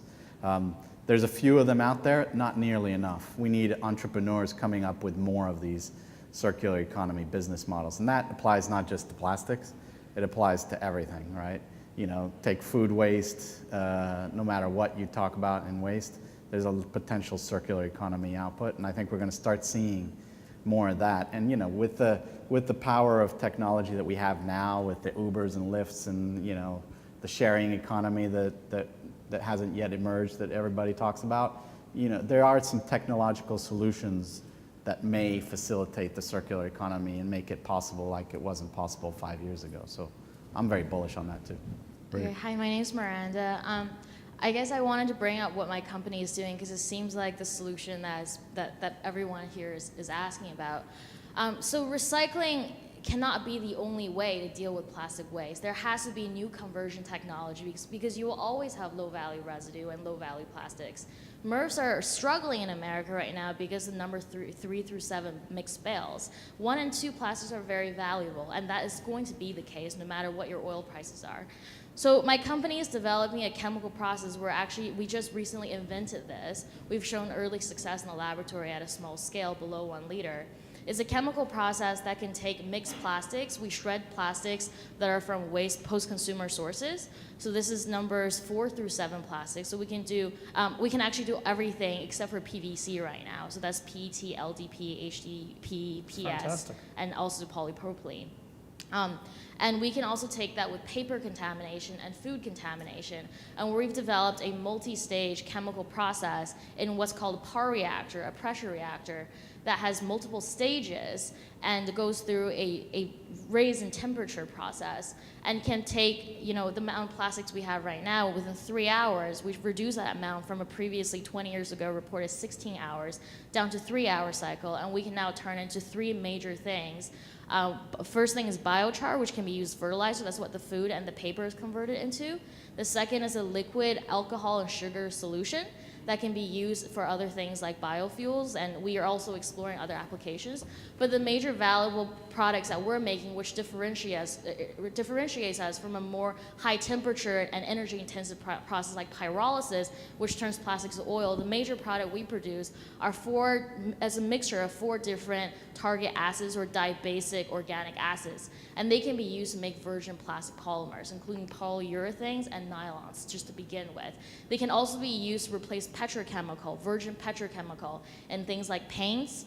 There's a few of them out there, not nearly enough. We need entrepreneurs coming up with more of these circular economy business models, and that applies not just to plastics, it applies to everything, right? Take food waste, no matter what you talk about in waste, there's a potential circular economy output, and I think we're going to start seeing more of that. And with the power of technology that we have now, with the Ubers and Lyfts and the sharing economy that hasn't yet emerged that everybody talks about, there are some technological solutions that may facilitate the circular economy and make it possible like it wasn't possible 5 years ago. So I'm very bullish on that too. Okay, hi, my name's Miranda. I guess I wanted to bring up what my company is doing because it seems like the solution that everyone here is asking about. So recycling cannot be the only way to deal with plastic waste. There has to be new conversion technology because you will always have low-value residue and low-value plastics. MRFs are struggling in America right now because the number 3 through 7 mix fails. 1 and 2 plastics are very valuable, and that is going to be the case no matter what your oil prices are. So my company is developing a chemical process where we just recently invented this. We've shown early success in the laboratory at a small scale below 1 liter. It's a chemical process that can take mixed plastics. We shred plastics that are from waste post-consumer sources. So this is numbers 4 through 7 plastics. So we can actually do everything except for PVC right now. So that's PET, LDP, HDP, PS, Fantastic. and also polypropylene. And we can also take that with paper contamination and food contamination. And we've developed a multi-stage chemical process in what's called a PAR reactor, a pressure reactor, that has multiple stages and goes through a raise in temperature process and can take the amount of plastics we have right now within 3 hours. We've reduced that amount from a previously 20 years ago reported 16 hours down to 3-hour cycle, and we can now turn into 3 major things. First thing is biochar, which can be used fertilizer. That's what the food and the paper is converted into. The second is a liquid alcohol and sugar solution that can be used for other things like biofuels, and we are also exploring other applications. But the major valuable products that we're making, which differentiates us from a more high temperature and energy intensive process like pyrolysis, which turns plastics to oil, the major product we produce are as a mixture of 4 different target acids or dibasic organic acids. And they can be used to make virgin plastic polymers, including polyurethanes and nylons, just to begin with. They can also be used to replace virgin petrochemical, in things like paints,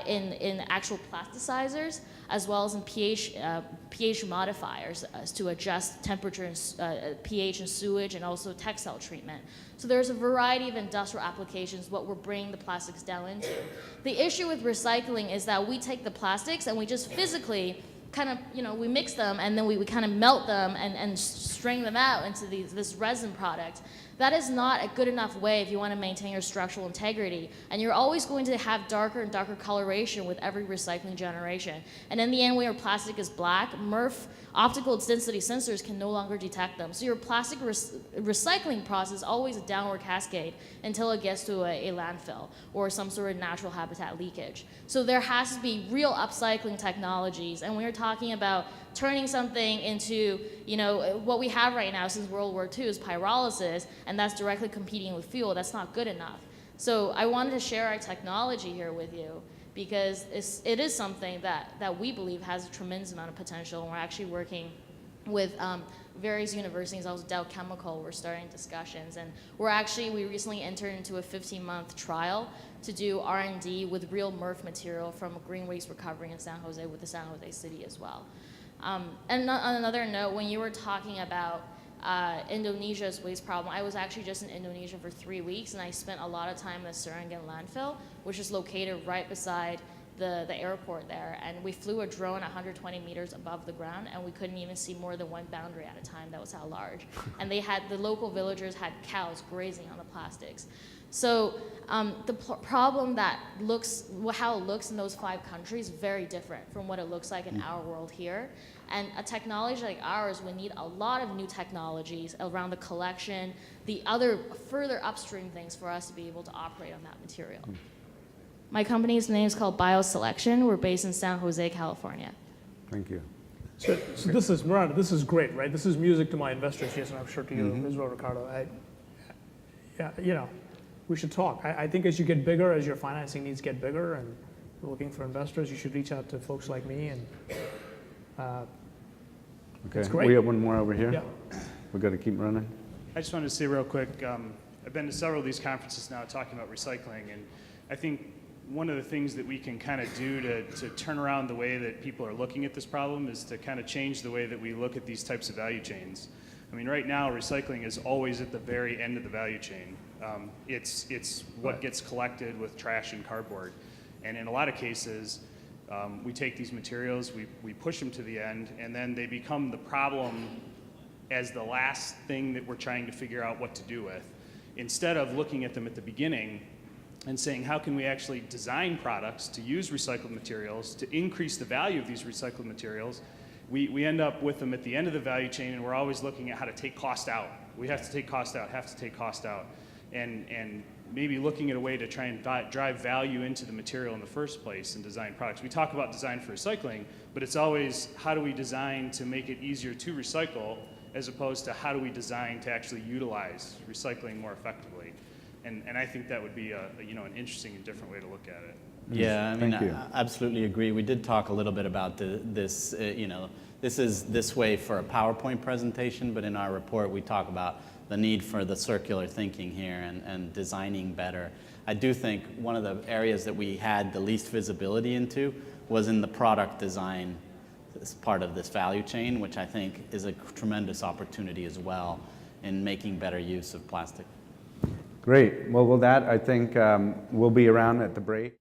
in actual plasticizers, as well as in pH modifiers to adjust temperature and pH in sewage and also textile treatment. So there's a variety of industrial applications what we're bringing the plastics down into. The issue with recycling is that we take the plastics and we just physically kind of, we mix them and then we kind of melt them and string them out into this resin product. That is not a good enough way if you want to maintain your structural integrity. And you're always going to have darker and darker coloration with every recycling generation. And in the end, when your plastic is black, MRF optical density sensors can no longer detect them. So your plastic recycling process is always a downward cascade until it gets to a landfill or some sort of natural habitat leakage. So there has to be real upcycling technologies. And when you're talking about turning something into, what we have right now since World War II is pyrolysis, and that's directly competing with fuel. That's not good enough. So I wanted to share our technology here with you because it is something that we believe has a tremendous amount of potential, and we're actually working with various universities, also Dow Chemical. We're starting discussions, and we recently entered into a 15-month trial to do R&D with real MRF material from green waste recovery in San Jose with the San Jose City as well. And on another note, when you were talking about Indonesia's waste problem, I was actually just in Indonesia for 3 weeks, and I spent a lot of time in the Serangan landfill, which is located right beside the airport there. And we flew a drone 120 meters above the ground, and we couldn't even see more than one boundary at a time. That was how large. And the local villagers had cows grazing on the plastics. So the problem how it looks in those 5 countries is very different from what it looks like in our world here. And a technology like ours would need a lot of new technologies around the collection, the other further upstream things for us to be able to operate on that material. My company's name is called BioSelection. We're based in San Jose, California. Thank you. So this is, Miranda, this is great, right? This is music to my investors, yes, and I'm sure to you as well, Ricardo. We should talk. I think as you get bigger, as your financing needs get bigger and you're looking for investors, you should reach out to folks like me. And Okay, it's great. we have one more over here. Yeah. We've got to keep running. I just wanted to say real quick, I've been to several of these conferences now talking about recycling, and I think one of the things that we can kind of do to turn around the way that people are looking at this problem is to kind of change the way that we look at these types of value chains. I mean, right now, recycling is always at the very end of the value chain. It's what gets collected with trash and cardboard. And in a lot of cases, we take these materials, we push them to the end, and then they become the problem as the last thing that we're trying to figure out what to do with. Instead of looking at them at the beginning and saying, how can we actually design products to use recycled materials to increase the value of these recycled materials, we end up with them at the end of the value chain, and we're always looking at how to take cost out. We have to take cost out, have to take cost out. And maybe looking at a way to try and drive value into the material in the first place and design products. We talk about design for recycling, but it's always how do we design to make it easier to recycle as opposed to how do we design to actually utilize recycling more effectively. And I think that would be an interesting and different way to look at it. Yeah, I mean, Thank you. I absolutely agree. We did talk a little bit about this, this is this way for a PowerPoint presentation, but in our report we talk about the need for the circular thinking here and designing better. I do think one of the areas that we had the least visibility into was in the product design as part of this value chain, which I think is a tremendous opportunity as well in making better use of plastic. Great. Well, with that, I think we'll be around at the break.